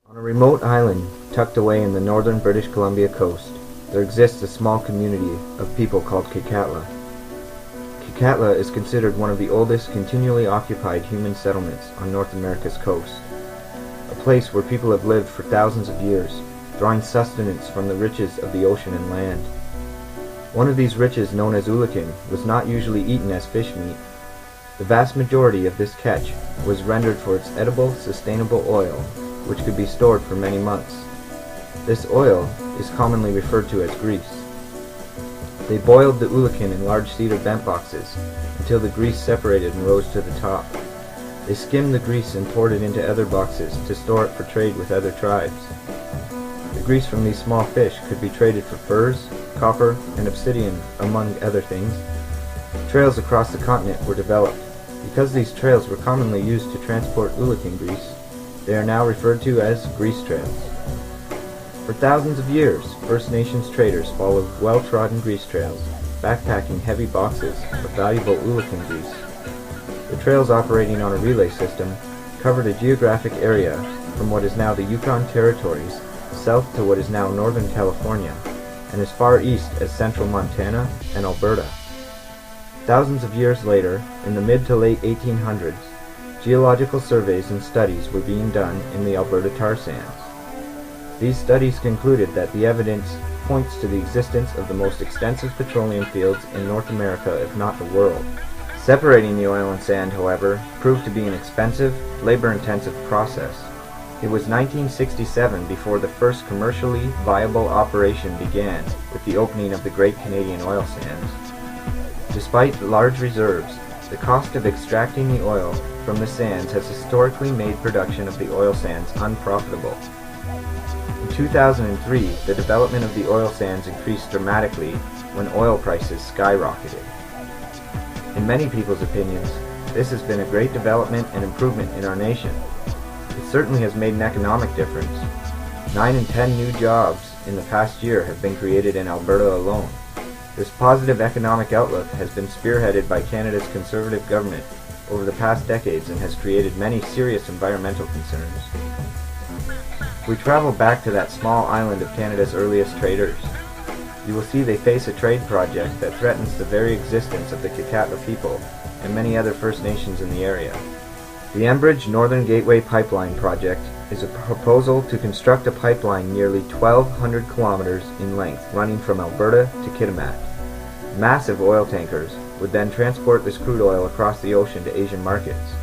On a remote island tucked away in the northern British Columbia coast, there exists a small community of people called Kitkatla. Kitkatla is considered one of the oldest continually occupied human settlements on North America's coast, a place where people have lived for thousands of years, drawing sustenance from the riches of the ocean and land. One of these riches, known as ulikin, was not usually eaten as fish meat. The vast majority of this catch was rendered for its edible, sustainable oil, which could be stored for many months. This oil is commonly referred to as grease. They boiled the ulikin in large cedar bent boxes until the grease separated and rose to the top. They skimmed the grease and poured it into other boxes to store it for trade with other tribes. The grease from these small fish could be traded for furs, copper, and obsidian, among other things. Trails across the continent were developed. Because these trails were commonly used to transport ulikin grease, they are now referred to as grease trails. For thousands of years, First Nations traders followed well-trodden grease trails, backpacking heavy boxes of valuable ulikin grease. The trails, operating on a relay system, covered a geographic area from what is now the Yukon Territories south to what is now Northern California, and as far east as central Montana and Alberta. Thousands of years later, in the mid to late 1800s, geological surveys and studies were being done in the Alberta tar sands. These studies concluded that the evidence points to the existence of the most extensive petroleum fields in North America, if not the world. Separating the oil and sand, however, proved to be an expensive, labor-intensive process. It was 1967 before the first commercially viable operation began with the opening of the Great Canadian Oil Sands. Despite the large reserves, the cost of extracting the oil from the sands has historically made production of the oil sands unprofitable. In 2003, the development of the oil sands increased dramatically when oil prices skyrocketed. In many people's opinions, this has been a great development and improvement in our nation. It certainly has made an economic difference. 9 in 10 new jobs in the past year have been created in Alberta alone. This positive economic outlook has been spearheaded by Canada's Conservative government over the past decades and has created many serious environmental concerns. If we travel back to that small island of Canada's earliest traders, you will see they face a trade project that threatens the very existence of the Kitkatla people and many other First Nations in the area. The Enbridge Northern Gateway Pipeline project is a proposal to construct a pipeline nearly 1,200 kilometers in length running from Alberta to Kitimat. Massive oil tankers would then transport this crude oil across the ocean to Asian markets.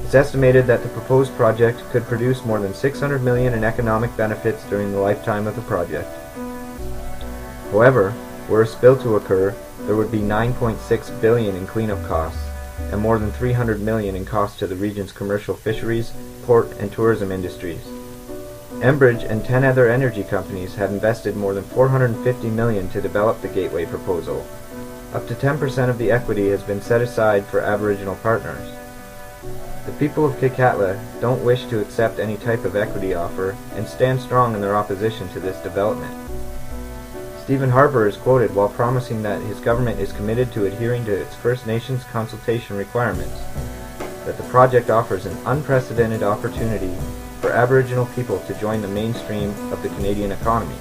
It's estimated that the proposed project could produce more than $600 million in economic benefits during the lifetime of the project. However, were a spill to occur, there would be $9.6 billion in cleanup costs and more than $300 million in costs to the region's commercial fisheries, port, and tourism industries. Enbridge and 10 other energy companies have invested more than $450 million to develop the Gateway proposal. Up to 10% of the equity has been set aside for Aboriginal partners. The people of Kitkatla don't wish to accept any type of equity offer and stand strong in their opposition to this development. Stephen Harper is quoted while promising that his government is committed to adhering to its First Nations consultation requirements, that the project offers an unprecedented opportunity for Aboriginal people to join the mainstream of the Canadian economy.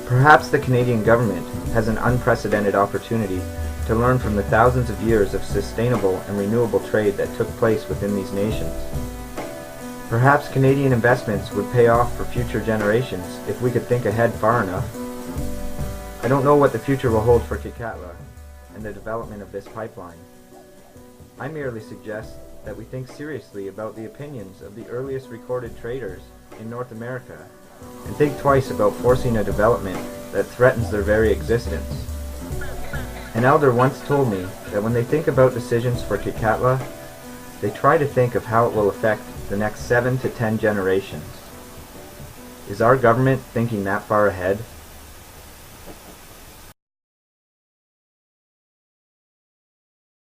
Perhaps the Canadian government has an unprecedented opportunity to learn from the thousands of years of sustainable and renewable trade that took place within these nations. Perhaps Canadian investments would pay off for future generations if we could think ahead far enough. I don't know what the future will hold for Kitkatla and the development of this pipeline. I merely suggest that we think seriously about the opinions of the earliest recorded traders in North America and think twice about forcing a development that threatens their very existence. An elder once told me that when they think about decisions for Kitkatla, they try to think of how it will affect the next 7 to 10 generations. Is our government thinking that far ahead?